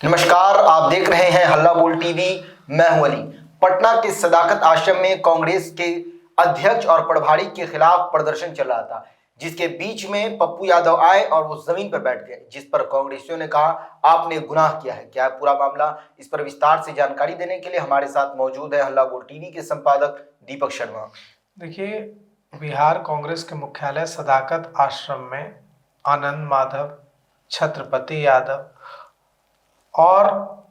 नमस्कार, आप देख रहे हैं हल्ला बोल टीवी। मैं हूं अली। पटना के सदाकत आश्रम में कांग्रेस के अध्यक्ष और प्रभारी के खिलाफ प्रदर्शन चल रहा था, जिसके बीच में पप्पू यादव आए और वो जमीन पर बैठ गए, जिस पर कांग्रेसियों ने कहा आपने गुनाह किया है। क्या है पूरा मामला, इस पर विस्तार से जानकारी देने के लिए हमारे साथ मौजूद है हल्ला बोल टीवी के संपादक दीपक शर्मा। देखिए, बिहार कांग्रेस के मुख्यालय सदाकत आश्रम में आनंद माधव, छत्रपति यादव और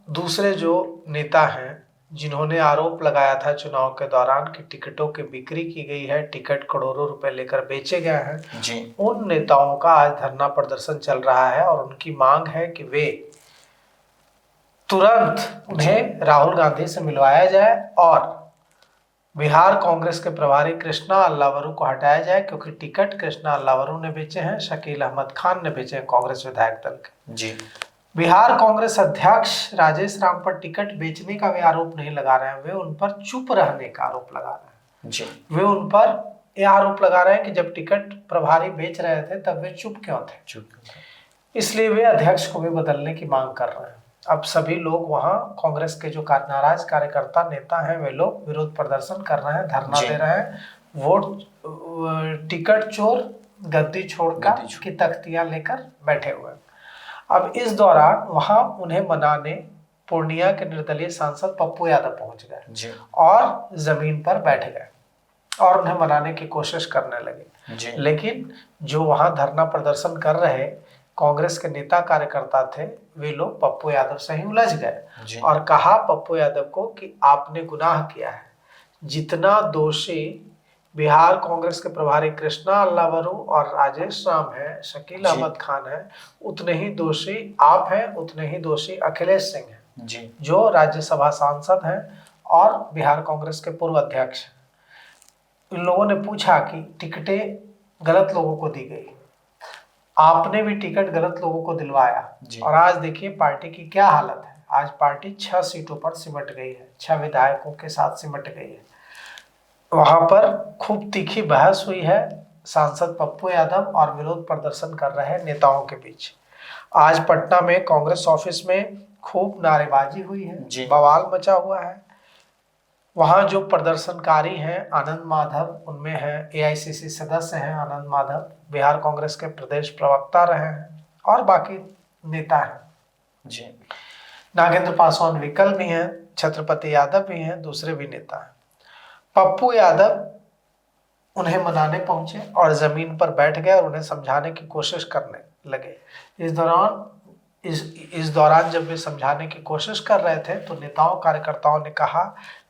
दूसरे जो नेता हैं जिन्होंने आरोप लगाया था चुनाव के दौरान कि टिकटों की बिक्री की गई है, टिकट करोड़ों रुपए लेकर बेचे गए हैं जी। उन नेताओं का आज धरना प्रदर्शन चल रहा है और उनकी मांग है कि वे तुरंत उन्हें राहुल गांधी से मिलवाया जाए और बिहार कांग्रेस के प्रभारी कृष्णा अल्लावरू को हटाया जाए, क्योंकि टिकट कृष्णा अल्लावरू ने बेचे हैं, शकील अहमद खान ने बेचे हैं कांग्रेस विधायक दल के। जी। बिहार कांग्रेस अध्यक्ष राजेश राम पर टिकट बेचने का वे आरोप नहीं लगा रहे हैं, वे उन पर चुप रहने का आरोप लगा रहे हैं। जी। वे उन पर यह आरोप लगा रहे हैं कि जब टिकट प्रभारी बेच रहे थे तब वे चुप क्यों थे, इसलिए वे अध्यक्ष को भी बदलने की मांग कर रहे हैं। अब सभी लोग वहां कांग्रेस के जो नाराज कार्यकर्ता नेता हैं वे लोग विरोध प्रदर्शन कर रहे हैं, धरना दे रहे हैं। वोट टिकट चोर गद्दी छोड़कर की तख्तियां लेकर बैठे हुए हैं। अब इस दौरान वहां उन्हें मनाने पूर्णिया के निर्दलीय सांसद पप्पू यादव पहुंच गए और जमीन पर बैठ गए और उन्हें मनाने की कोशिश करने लगे। लेकिन जो वहां धरना प्रदर्शन कर रहे कांग्रेस के नेता कार्यकर्ता थे, वे लोग पप्पू यादव से ही उलझ गए और कहा पप्पू यादव को कि आपने गुनाह किया है। जितना दोषी बिहार कांग्रेस के प्रभारी कृष्णा अल्लावरू और राजेश राम है, शकील अहमद खान है, उतने ही दोषी आप हैं, उतने ही दोषी अखिलेश सिंह हैं, जो राज्यसभा सांसद हैं और बिहार कांग्रेस के पूर्व अध्यक्ष हैं। इन लोगों ने पूछा कि टिकटें गलत लोगों को दी गई, आपने भी टिकट गलत लोगों को दिलवाया, और आज देखिए पार्टी की क्या हालत है। आज पार्टी 6 सीटों पर सिमट गई है, 6 विधायकों के साथ सिमट गई है। वहां पर खूब तीखी बहस हुई है सांसद पप्पू यादव और विरोध प्रदर्शन कर रहे नेताओं के बीच। आज पटना में कांग्रेस ऑफिस में खूब नारेबाजी हुई है, बवाल मचा हुआ है। वहां जो प्रदर्शनकारी हैं आनंद माधव, उनमें है एआईसीसी सदस्य हैं आनंद माधव, बिहार कांग्रेस के प्रदेश प्रवक्ता रहे हैं और बाकी नेता हैं। नागेंद्र पासवान विकल भी हैं, छत्रपति यादव भी हैं, दूसरे भी नेता हैं। पप्पू यादव उन्हें मनाने पहुंचे और जमीन पर बैठ गए और उन्हें समझाने की कोशिश करने लगे। इस दौरान जब वे समझाने की कोशिश कर रहे थे तो नेताओं कार्यकर्ताओं ने कहा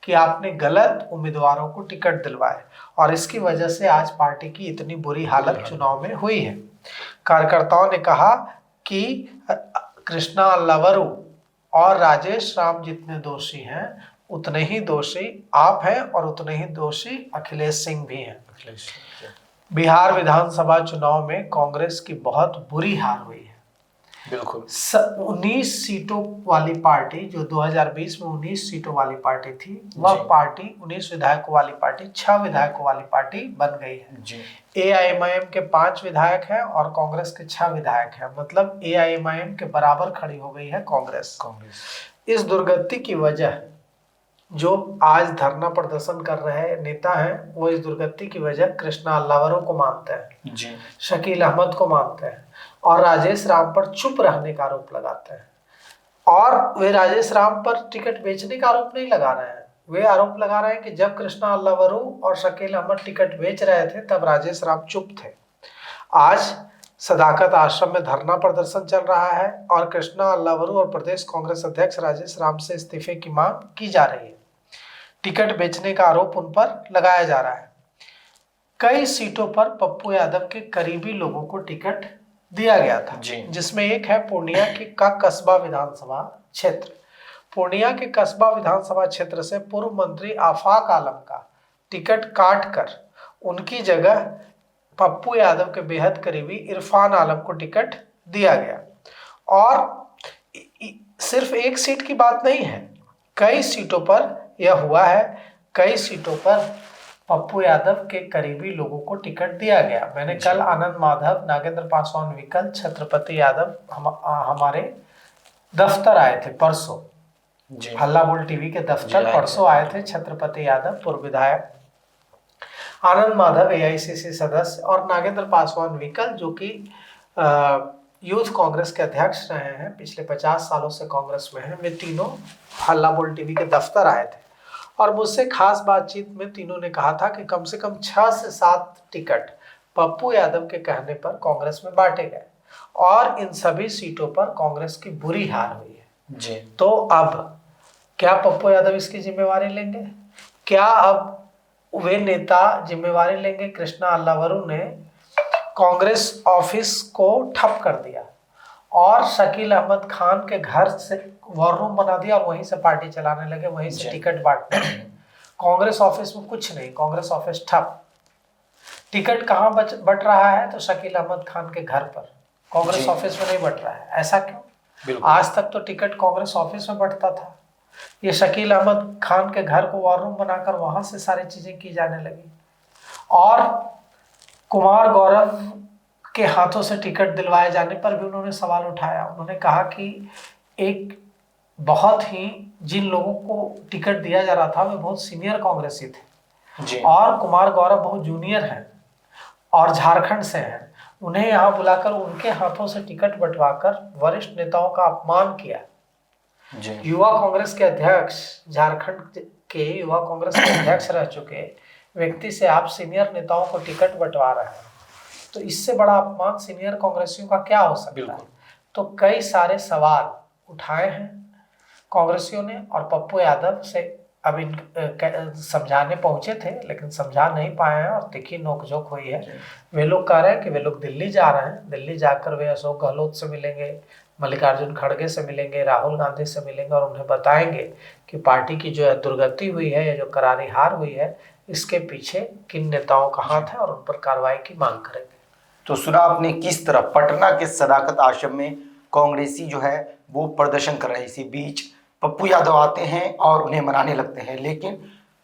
कि आपने गलत उम्मीदवारों को टिकट दिलवाए और इसकी वजह से आज पार्टी की इतनी बुरी हालत चुनाव में हुई है। कार्यकर्ताओं ने कहा कि कृष्णा अल्लावरू और राजेश राम जितने दोषी हैं उतने ही दोषी आप हैं और उतने ही दोषी अखिलेश सिंह भी हैं। बिहार विधानसभा चुनाव में कांग्रेस की बहुत बुरी हार हुई है। बिल्कुल 19 सीटों वाली पार्टी, जो 2020 में 19 सीटों वाली पार्टी थी, वह पार्टी 19 विधायकों वाली पार्टी 6 विधायकों वाली पार्टी बन गई है। एआईएमआईएम के 5 विधायक हैं और कांग्रेस के 6 विधायक हैं, मतलब एआईएमआईएम के बराबर खड़ी हो गई है कांग्रेस। इस दुर्गति की वजह जो आज धरना प्रदर्शन कर रहे नेता हैं वो इस दुर्गति की वजह कृष्णा अल्लावरू को मानते हैं, शकील अहमद को मानते हैं और राजेश राम पर चुप रहने का आरोप लगाते हैं। और वे राजेश राम पर टिकट बेचने का आरोप नहीं लगा रहे हैं, वे आरोप लगा रहे हैं कि जब कृष्णा अल्लावरू और शकील अहमद टिकट बेच रहे थे तब राजेश राम चुप थे। आज सदाकत आश्रम में धरना प्रदर्शन चल रहा है और कृष्णा अल्लावरू और प्रदेश कांग्रेस अध्यक्ष राजेश राम से इस्तीफे की मांग की जा रही है। टिकट बेचने का आरोप उन पर लगाया जा रहा है। कई सीटों पर पप्पू यादव के करीबी लोगों को टिकट दिया गया था, जिसमें एक है पूर्णिया का कस्बा विधानसभा क्षेत्र। पूर्णिया के कस्बा विधानसभा क्षेत्र से पूर्व मंत्री आफाक आलम का टिकट काटकर उनकी जगह पप्पू यादव के बेहद करीबी इरफान आलम को टिकट दिया गया। और सिर्फ एक सीट की बात नहीं है, कई सीटों पर यह हुआ है। कई सीटों पर पप्पू यादव के करीबी लोगों को टिकट दिया गया। मैंने कल आनंद माधव, नागेंद्र पासवान विकल, छत्रपति यादव हमारे दफ्तर आए थे परसों, जी हल्ला बोल टीवी के दफ्तर परसों आए थे छत्रपति यादव, पूर्व विधायक, आनंद माधव एआईसीसी सदस्य, और नागेंद्र पासवान विकल जो कि यूथ कांग्रेस के अध्यक्ष रहे हैं, पिछले 50 सालों से कांग्रेस में हैं। वे तीनों हल्ला बोल टीवी के दफ्तर आए थे और मुझसे खास बातचीत में तीनों ने कहा था कि कम से कम 6 से 7 टिकट पप्पू यादव के कहने पर कांग्रेस में बांटे गए और इन सभी सीटों पर कांग्रेस की बुरी हार हुई है। जी तो अब क्या पप्पू यादव इसकी जिम्मेवारी लेंगे? क्या अब वे नेता जिम्मेवारी लेंगे? कृष्णा अल्लावरू ने कांग्रेस ऑफिस को ठप कर दिया और शकील अहमद खान के घर से वॉर रूम बना दिया और वहीं से पार्टी चलाने लगे, वहीं से टिकट बांटने लगे। कांग्रेस ऑफिस में कुछ नहीं, कांग्रेस ऑफिस ठप। टिकट कहाँ बट रहा है? तो शकील अहमद खान के घर पर, कांग्रेस ऑफिस में नहीं बट रहा है। ऐसा क्यों? आज तक तो टिकट कांग्रेस ऑफिस में बटता था, ये शकील अहमद खान के घर को वॉर रूम बनाकर वहां से सारी चीजें की जाने लगी। और कुमार गौरव के हाथों से टिकट दिलवाए जाने पर भी उन्होंने सवाल उठाया। उन्होंने कहा कि एक बहुत ही जिन लोगों को टिकट दिया जा रहा था वे बहुत सीनियर कांग्रेसी थे जी और कुमार गौरव बहुत जूनियर हैं और झारखंड से हैं। उन्हें यहाँ बुलाकर उनके हाथों से टिकट बंटवाकर वरिष्ठ नेताओं का अपमान किया। जी युवा कांग्रेस के अध्यक्ष, झारखंड के युवा कांग्रेस के अध्यक्ष रह चुके व्यक्ति से आप सीनियर नेताओं को टिकट बंटवा रहे हैं, तो इससे बड़ा अपमान सीनियर कांग्रेसियों का क्या हो सकता है? तो कई सारे सवाल उठाए हैं कांग्रेसियों ने और पप्पू यादव से अब इन समझाने पहुंचे थे लेकिन समझा नहीं पाए हैं और तीखी नोकझोंक हुई है। वे लोग कह रहे हैं कि वे लोग दिल्ली जा रहे हैं, दिल्ली जाकर वे अशोक गहलोत से मिलेंगे, मल्लिकार्जुन खड़गे से मिलेंगे, राहुल गांधी से मिलेंगे और उन्हें बताएंगे कि पार्टी की जो दुर्गति हुई है या जो करारी हार हुई है इसके पीछे किन नेताओं का हाथ है और उन पर कार्रवाई की मांग करेंगे। तो सुना आपने किस तरह पटना के सदाकत आश्रम में कांग्रेसी जो है वो प्रदर्शन कर रहे हैं। इसी बीच पप्पू यादव आते हैं और उन्हें मनाने लगते हैं, लेकिन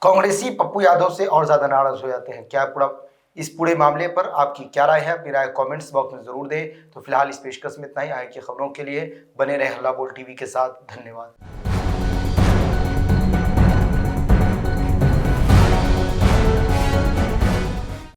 कांग्रेसी पप्पू यादव से और ज़्यादा नाराज हो जाते हैं। क्या इस पूरे मामले पर आपकी क्या राय है? अपनी राय कमेंट्स बॉक्स में ज़रूर दें। तो फिलहाल इस पेशकश में इतना ही। आगे की खबरों के लिए बने रहे हल्ला बोल टीवी के साथ। धन्यवाद।